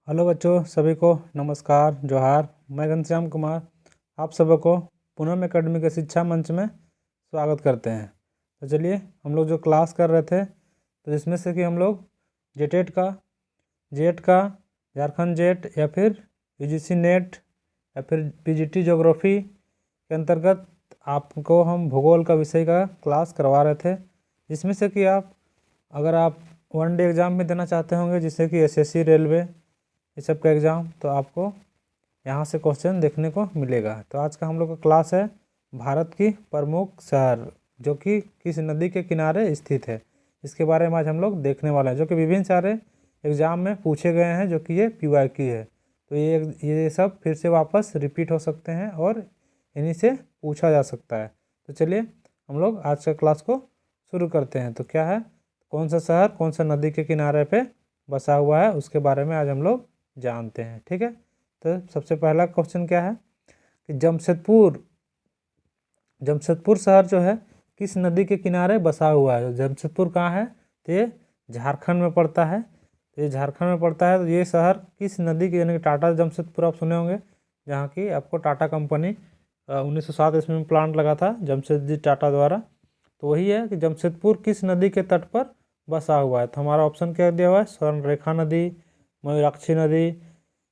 Hello बच्चों, सभी को नमस्कार, जोहार। मैं घनश्याम कुमार आप सबों को पूनम एकेडमी के शिक्षा मंच में स्वागत करते हैं। तो चलिए हम लोग जो क्लास कर रहे थे तो इसमें से कि हम लोग जेटेट का, जेट का, झारखंड जेट या फिर यूजीसी नेट या फिर पीजीटी ज्योग्राफी के अंतर्गत आपको हम भूगोल का विषय का क्लास करवा रहे थे, जिसमें से कि अगर आप वन डे एग्ज़ाम में देना चाहते होंगे जैसे कि एसएससी, रेलवे, ये सब का एग्ज़ाम, तो आपको यहाँ से क्वेश्चन देखने को मिलेगा। तो आज का हम लोग का क्लास है भारत की प्रमुख शहर जो कि किस नदी के किनारे स्थित है, इसके बारे में आज हम लोग देखने वाले हैं, जो कि विभिन्न सारे एग्ज़ाम में पूछे गए हैं, जो कि ये पीवाईक्यू है। तो ये सब फिर से वापस रिपीट हो सकते हैं और इन्हीं से पूछा जा सकता है। तो चलिए हम लोग आज का क्लास को शुरू करते हैं। तो क्या है, कौन सा शहर कौन सा नदी के किनारे पे बसा हुआ है, उसके बारे में आज हम लोग जानते हैं। ठीक है, तो सबसे पहला क्वेश्चन क्या है कि जमशेदपुर शहर जो है किस नदी के किनारे बसा हुआ है। जमशेदपुर कहाँ है, तो ये झारखंड में पड़ता है। तो ये झारखंड में पड़ता है। तो ये शहर किस नदी के, यानी कि टाटा जमशेदपुर आप सुने होंगे, जहाँ की आपको टाटा कंपनी 1907 ईस्वी में प्लांट लगा था जमशेदजी टाटा द्वारा। तो वही है कि जमशेदपुर किस नदी के तट पर बसा हुआ है। तो हमारा ऑप्शन क्या दिया हुआ है, स्वर्णरेखा नदी, मयूराक्षी नदी,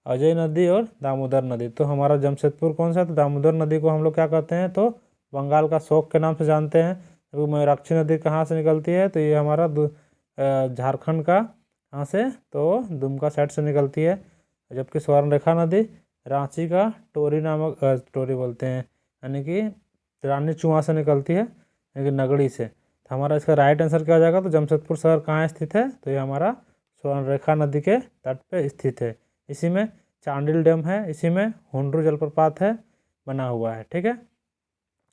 अजय नदी और दामोदर नदी। तो हमारा जमशेदपुर कौन सा है, तो दामोदर नदी को हम लोग क्या कहते हैं, तो बंगाल का शोक के नाम से जानते हैं। तो मयूराक्षी नदी कहाँ से निकलती है, तो ये हमारा झारखंड का कहाँ से, तो दुमका साइड से निकलती है। जबकि स्वर्णरेखा नदी रांची का टोरी नामक टोरी बोलते हैं, यानी कि रानी चुआ से निकलती है, यानी कि नगड़ी से। तो हमारा इसका राइट आंसर क्या हो जाएगा, तो जमशेदपुर शहर कहाँ स्थित है, तो ये हमारा स्वर्णरेखा नदी के तट पे स्थित है। इसी में चांडिल डैम है, इसी में हुंड्रू जलप्रपात है बना हुआ है। ठीक है,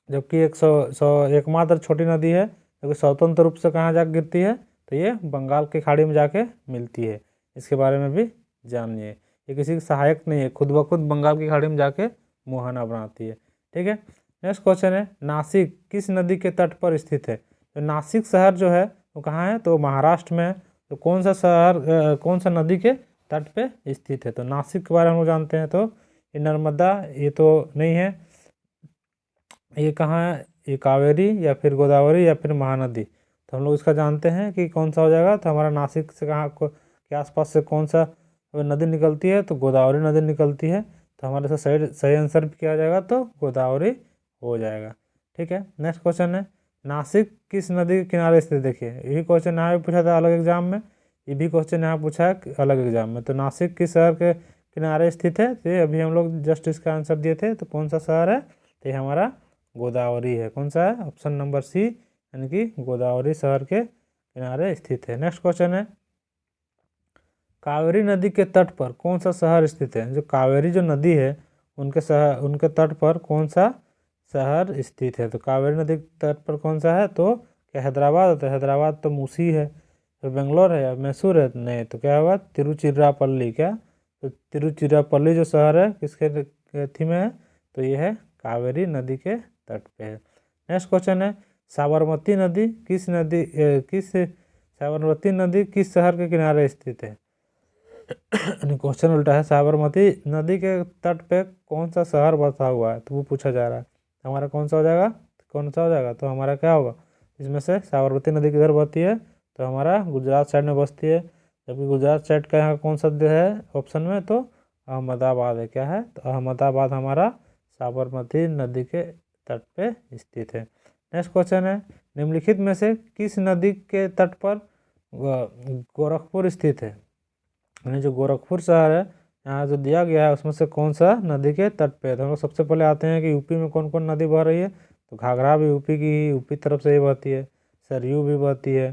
जबकि एकमात्र छोटी नदी है जो कि स्वतंत्र रूप से कहाँ जाकर गिरती है, तो ये बंगाल की खाड़ी में जाके मिलती है। इसके बारे में भी जानिए, ये किसी की सहायक नहीं है, खुद ब खुद बंगाल की खाड़ी में जाके मुहाना बनाती है। ठीक है, नेक्स्ट क्वेश्चन है, नासिक किस नदी के तट पर स्थित है। तो नासिक शहर जो है वो कहाँ है, तो महाराष्ट्र में है। तो कौन सा शहर कौन सा नदी के तट पे स्थित है। तो नासिक के बारे में हम लोग जानते हैं, तो ये नर्मदा, ये तो नहीं है, ये कहाँ है, ये कावेरी या फिर गोदावरी या फिर महानदी। तो हम लोग इसका जानते हैं कि कौन सा हो जाएगा। तो हमारा नासिक से कहाँ के आसपास से कौन सा नदी निकलती है, तो गोदावरी नदी निकलती है। तो हमारे से सही सही आंसर भी किया जाएगा, तो गोदावरी हो जाएगा। ठीक है, नेक्स्ट क्वेश्चन है, नासिक किस नदी के किनारे स्थित। देखिए यही क्वेश्चन यहाँ भी पूछा था अलग एग्जाम में, ये भी क्वेश्चन यहाँ पूछा है अलग एग्जाम में। तो नासिक किस शहर के किनारे स्थित है, तो अभी हम लोग जस्ट इसका आंसर दिए थे। तो कौन सा शहर है, तो ये हमारा गोदावरी है। कौन सा है, ऑप्शन नंबर सी, यानी कि गोदावरी शहर के किनारे स्थित है। नेक्स्ट क्वेश्चन है, कावेरी नदी के तट पर कौन सा शहर स्थित है। जो कावेरी जो नदी है उनके तट पर कौन सा शहर स्थित है। तो कावेरी नदी के तट पर कौन सा है, तो क्या हैदराबाद है। तो हैदराबाद तो मूसी है। तो बेंगलोर है या मैसूर है, नहीं, तो क्या होगा, तिरुचिरापल्ली। क्या, तो तिरुचिरापल्ली जो शहर है किसके थी में है, तो ये है कावेरी नदी के तट पे है। नेक्स्ट क्वेश्चन है, साबरमती नदी किस शहर के किनारे स्थित है। क्वेश्चन उल्टा है, साबरमती नदी के तट पे कौन सा शहर बसा हुआ है, तो वो पूछा जा रहा है। हमारा कौन सा हो जाएगा, तो हमारा क्या होगा, इसमें से साबरमती नदी किधर बहती है, तो हमारा गुजरात साइड में बसती है। जबकि गुजरात साइड का यहाँ कौन सा है ऑप्शन में, तो अहमदाबाद है। क्या है, तो अहमदाबाद हमारा साबरमती नदी के तट पे स्थित है। नेक्स्ट क्वेश्चन है, निम्नलिखित में से किस नदी के तट पर गोरखपुर स्थित है। यानी जो गोरखपुर शहर है यहाँ जो दिया गया है उसमें से कौन सा नदी के तट पे है। तो हम लोग सबसे पहले आते हैं कि यूपी में कौन कौन नदी बह रही है। तो घाघरा भी यूपी की ही, यूपी तरफ से ही बहती है। सरयू भी बहती है,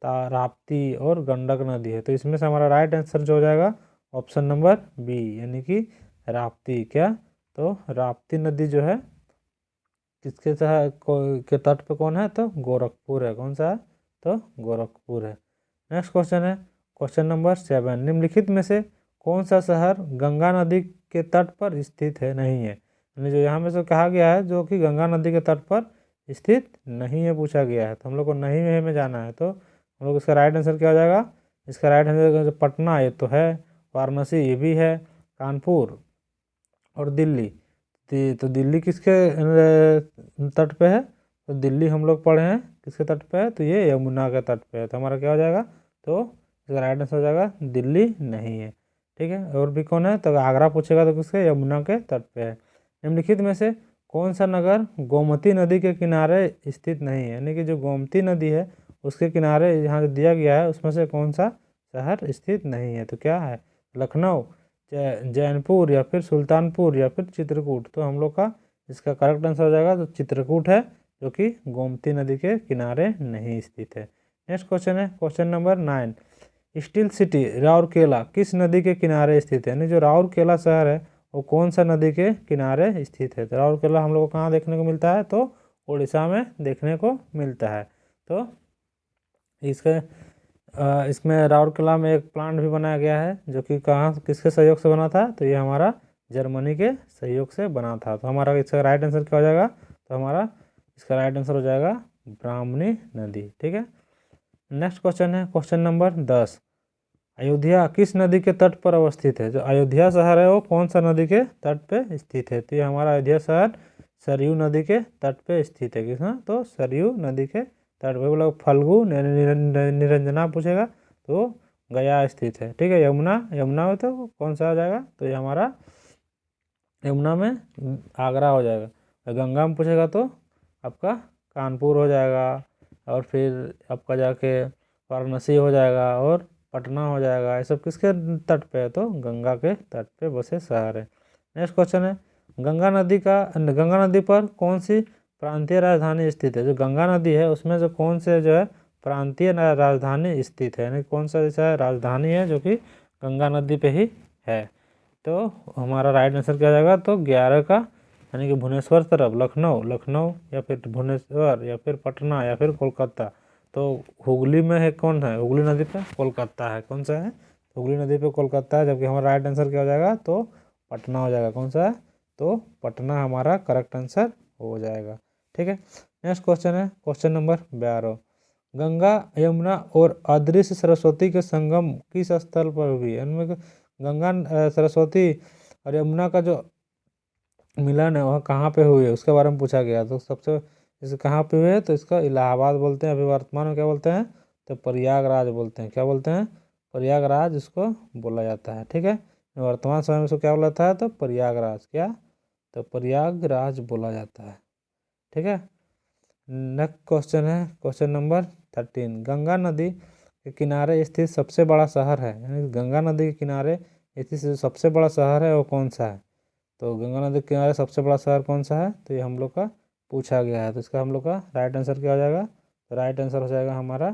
राप्ती और गंडक नदी है। तो इसमें से हमारा राइट आंसर जो हो जाएगा ऑप्शन नंबर बी, यानी कि राप्ती। क्या, तो राप्ती नदी जो है किसके के तट पे कौन है, तो गोरखपुर है। कौन सा है, तो गोरखपुर है। नेक्स्ट क्वेश्चन है, क्वेश्चन नंबर 7, निम्नलिखित में से कौन सा शहर गंगा नदी के तट पर स्थित है, नहीं है। यानी जो यहाँ में से कहा गया है जो कि गंगा नदी के तट पर स्थित नहीं है पूछा गया है, तो हम लोग को नहीं में जाना है। तो हम लोग इसका राइट आंसर क्या हो जाएगा, इसका राइट आंसर पटना ये तो है, वाराणसी ये भी है, कानपुर और दिल्ली। तो दिल्ली किसके तट पे है? तो दिल्ली हम लोग पढ़े हैं किसके तट पे है? तो ये यमुना के तट पे है। तो हमारा क्या हो जाएगा? तो इसका राइट आंसर हो जाएगा दिल्ली नहीं है। ठीक है, और भी कौन है? तो आगरा पूछेगा तो किसके? यमुना के तट पे है। निम्नलिखित में से कौन सा नगर गोमती नदी के किनारे स्थित नहीं है? यानी कि जो गोमती नदी है उसके किनारे यहाँ दिया गया है उसमें से कौन सा शहर स्थित नहीं है? तो क्या है? लखनऊ, जैनपुर या फिर सुल्तानपुर या फिर चित्रकूट। तो हम लोग का इसका करेक्ट आंसर हो जाएगा तो चित्रकूट है, जो कि गोमती नदी के किनारे नहीं स्थित है। नेक्स्ट क्वेश्चन है question number 9। Steel city Rourkela किस नदी के किनारे स्थित है? यानी जो राउरकेला शहर है वो कौन सा नदी के किनारे स्थित है? तो राउरकेला हम लोग को कहाँ देखने को मिलता है? तो उड़ीसा में देखने को मिलता है। तो इसमें राउरकेला में एक प्लांट भी बनाया गया है, जो कि कहाँ किसके सहयोग से बना था? तो ये हमारा जर्मनी के सहयोग से बना था। तो हमारा इसका राइट आंसर क्या हो जाएगा? तो हमारा इसका राइट आंसर हो जाएगा ब्राह्मणी नदी। ठीक है, नेक्स्ट क्वेश्चन है क्वेश्चन नंबर 10। अयोध्या किस नदी के तट पर अवस्थित है? जो अयोध्या शहर है वो कौन सा नदी के तट पे स्थित है? तो ये हमारा अयोध्या शहर सरयू नदी के तट पे स्थित है। किसना? तो सरयू नदी के तट पे। बोला फल्गु निरंजना पूछेगा तो गया स्थित है। ठीक है, यमुना में तो कौन सा हो जाएगा? तो ये हमारा यमुना में आगरा हो जाएगा। गंगा में पूछेगा तो आपका कानपुर हो जाएगा, और फिर आपका जाके वाराणसी हो जाएगा और पटना हो जाएगा। ये सब किसके तट पे है? तो गंगा के तट पे बसे शहर है। नेक्स्ट क्वेश्चन है गंगा नदी पर कौन सी प्रांतीय राजधानी स्थित है? जो गंगा नदी है उसमें से कौन से जो है प्रांतीय राजधानी स्थित है? यानी कौन सा जैसा राजधानी है जो कि गंगा नदी पे ही है? तो हमारा राइट आंसर क्या हो जाएगा? तो 11 का, यानी कि भुवनेश्वर तरफ लखनऊ या फिर भुवनेश्वर या फिर पटना या फिर कोलकाता। तो हुगली में है कौन है? हुगली नदी पे कोलकाता है। कौन सा है? हुगली नदी पे कोलकाता है, जबकि हमारा राइट आंसर क्या हो जाएगा? तो पटना हो जाएगा। कौन सा है? तो पटना हमारा करेक्ट आंसर हो जाएगा। ठीक है, नेक्स्ट क्वेश्चन है क्वेश्चन नंबर 12। गंगा यमुना और अदृश्य सरस्वती के संगम किस स्थल पर हुई? इनमें गंगा सरस्वती और यमुना का जो मिलन है वह कहाँ पे हुई है उसके बारे में पूछा गया। तो सबसे इसे कहाँ पे हुए है? तो इसका इलाहाबाद बोलते हैं। अभी वर्तमान में क्या बोलते हैं? तो प्रयागराज बोलते हैं। क्या बोलते हैं? प्रयागराज इसको बोला जाता है। ठीक है, वर्तमान समय में इसको क्या बोला जाता है? तो प्रयागराज। क्या? तो प्रयागराज बोला जाता है। ठीक है, नेक्स्ट क्वेश्चन है क्वेश्चन नंबर 13। गंगा नदी के किनारे स्थित सबसे बड़ा शहर है, यानी गंगा नदी के किनारे स्थित सबसे बड़ा शहर है वो कौन सा है? तो गंगा नदी के किनारे सबसे बड़ा शहर कौन सा है? तो ये हम लोग का पूछा गया है। तो इसका हम लोग का राइट आंसर क्या हो जाएगा? तो राइट आंसर हो जाएगा हमारा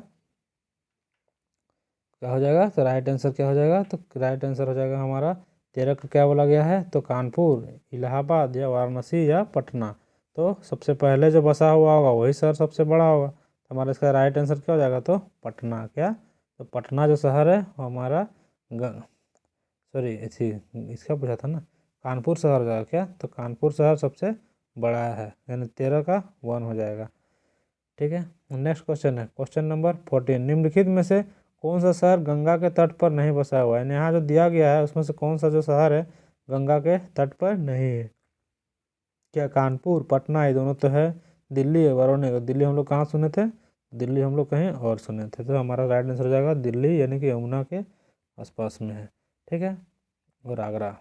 क्या हो जाएगा? तो राइट आंसर क्या हो जाएगा? तो राइट आंसर हो जाएगा हमारा 13 का क्या बोला गया है? तो कानपुर, इलाहाबाद या वाराणसी या पटना। तो सबसे पहले जो बसा हुआ होगा वही शहर सबसे बड़ा होगा। तो हमारा इसका राइट आंसर क्या हो जाएगा? तो पटना। क्या? तो पटना जो शहर है वो हमारा सॉरी इसी इसका पूछा था ना, कानपुर शहर हो जाएगा। क्या? तो कानपुर शहर सबसे बड़ा है, यानी 13 का 1 हो जाएगा। ठीक है, नेक्स्ट क्वेश्चन है क्वेश्चन नंबर 14। निम्नलिखित में से कौन सा शहर गंगा के तट पर नहीं बसा हुआ है? यहाँ जो दिया गया है उसमें से कौन सा जो शहर है गंगा के तट पर नहीं है? क्या कानपुर, पटना, ये दोनों तो है। दिल्ली है, वाराणसी। दिल्ली हम लोग कहाँ सुने थे? दिल्ली हम लोग कहीं और सुने थे। तो हमारा राइट आंसर हो जाएगा दिल्ली, यानी कि यमुना के आसपास में है। ठीक है, और आगरा।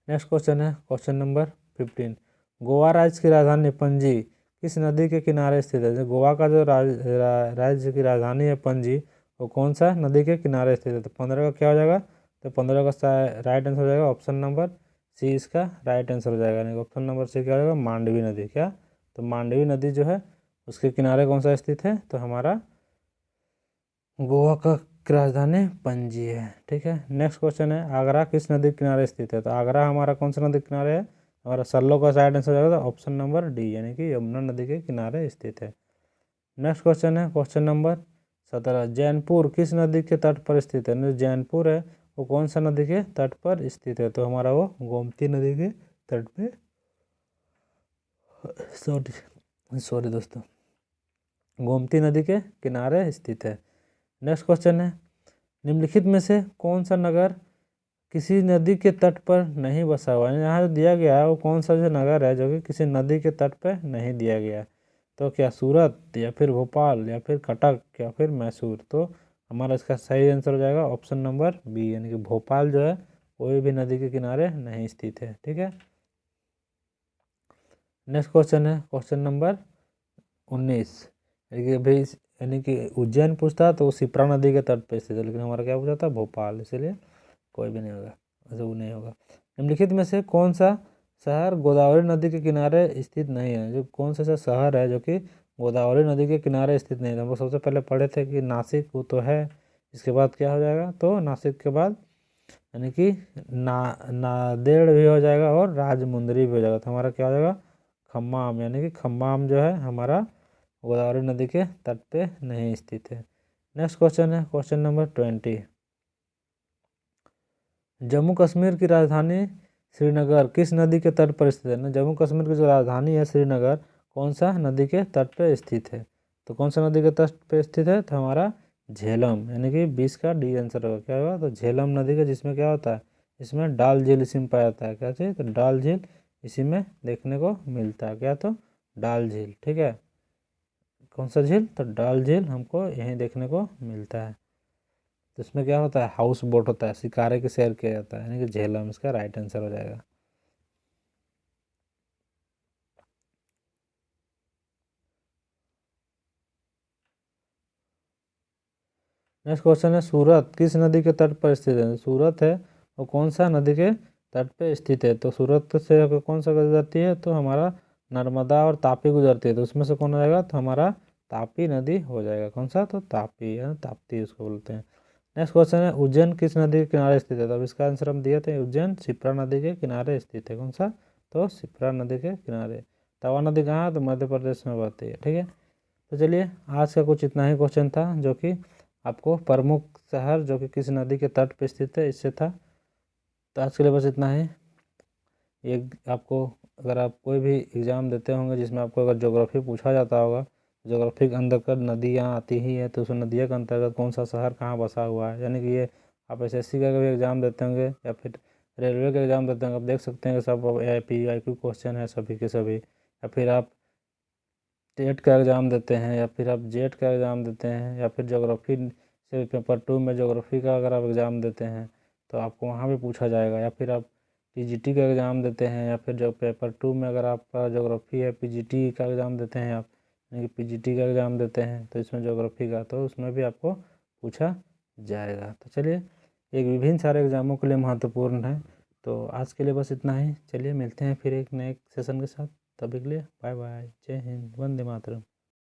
नेक्स्ट क्वेश्चन है क्वेश्चन नंबर 15। गोवा राज्य की राजधानी पणजी किस नदी के किनारे स्थित है? जो गोवा का जो राज्य की राजधानी है पणजी, वो कौन सा नदी के किनारे स्थित है? तो 15 का क्या हो जाएगा? तो 15 का राइट आंसर हो जाएगा ऑप्शन नंबर सी, इसका राइट आंसर हो जाएगा। यानी ऑप्शन नंबर सी क्या हो जाएगा? मांडवी नदी। क्या? तो मांडवी नदी जो है उसके किनारे कौन सा स्थित है? तो हमारा गोवा का राजधानी पणजी है। ठीक है, नेक्स्ट क्वेश्चन है आगरा किस नदी के किनारे स्थित है? तो आगरा हमारा कौन सा नदी के किनारे है? हमारा सल्लो का राइट आंसर जाएगा ऑप्शन नंबर डी, यानी कि यमुना नदी के किनारे स्थित है। नेक्स्ट क्वेश्चन है क्वेश्चन नंबर 17। जैनपुर किस नदी के तट पर स्थित है? जैनपुर है वो कौन सा नदी के तट पर स्थित है? तो हमारा वो गोमती नदी के तट पे सॉरी दोस्तों, गोमती नदी के किनारे स्थित है। नेक्स्ट क्वेश्चन है निम्नलिखित में से कौन सा नगर किसी नदी के तट पर नहीं बसा हुआ है? यहाँ जो दिया गया है वो कौन सा जो नगर है जो कि किसी नदी के तट पर नहीं दिया गया है? तो क्या सूरत या फिर भोपाल या फिर कटक या फिर मैसूर? तो हमारा इसका सही आंसर हो जाएगा ऑप्शन नंबर बी, यानी कि भोपाल जो है कोई भी नदी के किनारे नहीं स्थित है। ठीक है, नेक्स्ट क्वेश्चन है क्वेश्चन नंबर 19। यानी कि उज्जैन पूछता तो वो शिप्रा नदी के तट पर स्थित है, लेकिन हमारा क्या पूछा था? भोपाल, इसलिए कोई भी नहीं होगा, ऐसा वो नहीं होगा। निम्नलिखित में से कौन सा शहर गोदावरी नदी के किनारे स्थित नहीं है? जो कौन सा ऐसा शहर है जो कि गोदावरी नदी के किनारे स्थित नहीं है? हम लोग सबसे पहले पढ़े थे कि नासिक वो तो है, इसके बाद क्या हो जाएगा? तो नासिक के बाद यानी कि नांदेड़ भी हो जाएगा और राजमुंदरी भी हो जाएगा, तो हमारा क्या हो जाएगा? खम्माम, यानी कि खम्माम जो है हमारा गोदावरी नदी के तट पे नहीं स्थित है। नेक्स्ट क्वेश्चन है क्वेश्चन नंबर 20। जम्मू कश्मीर की राजधानी श्रीनगर किस नदी के तट पर स्थित है? ना, जम्मू कश्मीर की जो राजधानी है श्रीनगर कौन सा नदी के तट पर स्थित है? तो कौन सा नदी के तट पर स्थित है? तो हमारा झेलम, यानी कि 20 का डी आंसर होगा। क्या होगा? तो झेलम नदी का, जिसमें क्या होता है? इसमें डाल झील इसी में पाया जाता है। क्या चीज़? तो डाल झील इसी में देखने को मिलता है। क्या? तो डाल झील। ठीक है, कौन सा झील? तो डाल झील हमको यहीं देखने को मिलता है। तो इसमें क्या होता है? हाउस बोट होता है, शिकारे की सैर किया जाता है, यानी कि झेलम इसका राइट आंसर हो जाएगा। नेक्स्ट क्वेश्चन है सूरत किस नदी के तट पर स्थित है? सूरत है और कौन सा नदी के तट पर स्थित है? तो सूरत से होकर कौन सा गुजरती है? तो हमारा नर्मदा और तापी गुजरती है, तो उसमें से कौन हो जाएगा? तो हमारा तापी नदी हो जाएगा। कौन सा? तो तापी, है ताप्ती उसको बोलते हैं। नेक्स्ट क्वेश्चन है उज्जैन किस नदी के किनारे स्थित है? तो अब इसका आंसर हम दिए थे, उज्जैन शिप्रा नदी के किनारे स्थित है। कौन सा? तो शिप्रा नदी के किनारे। तवा नदी कहाँ है? तो मध्य प्रदेश में बहती है। ठीक है, तो चलिए आज का कुछ इतना ही क्वेश्चन था जो कि आपको प्रमुख शहर जो कि किस नदी के तट पर स्थित है इससे था। तो आज के लिए बस इतना ही। एक आपको अगर आप कोई भी एग्ज़ाम देते होंगे जिसमें आपको अगर ज्योग्राफी पूछा जाता होगा, ज्योग्राफी के अंदर कर नदियाँ आती ही है, तो उस नदियों के अंतर्गत कौन सा शहर कहाँ बसा हुआ है, यानी कि ये आप एसएससी का भी एग्ज़ाम देते होंगे या फिर रेलवे का एग्ज़ाम देते होंगे, आप देख सकते हैं कि सब AIQ क्वेश्चन है सभी के सभी। या फिर आप टेट का एग्ज़ाम देते हैं या फिर आप जेट का एग्ज़ाम देते हैं या फिर ज्योग्राफी से पेपर 2 में ज्योग्राफी का अगर आप एग्ज़ाम देते हैं तो आपको वहाँ भी पूछा जाएगा। या फिर आप PGT का एग्ज़ाम देते हैं या फिर जो पेपर 2 में अगर आपका ज्योग्राफी है, PGT का एग्ज़ाम देते हैं आप, यानी कि PGT का एग्ज़ाम देते हैं तो इसमें ज्योग्राफी का, तो उसमें भी आपको पूछा जाएगा। तो चलिए, एक विभिन्न सारे एग्ज़ामों के लिए महत्वपूर्ण है। तो आज के लिए बस इतना ही। चलिए मिलते हैं फिर एक नए सेशन के साथ, तभी के लिए बाय बाय, जय हिंद, वंदे मातरम।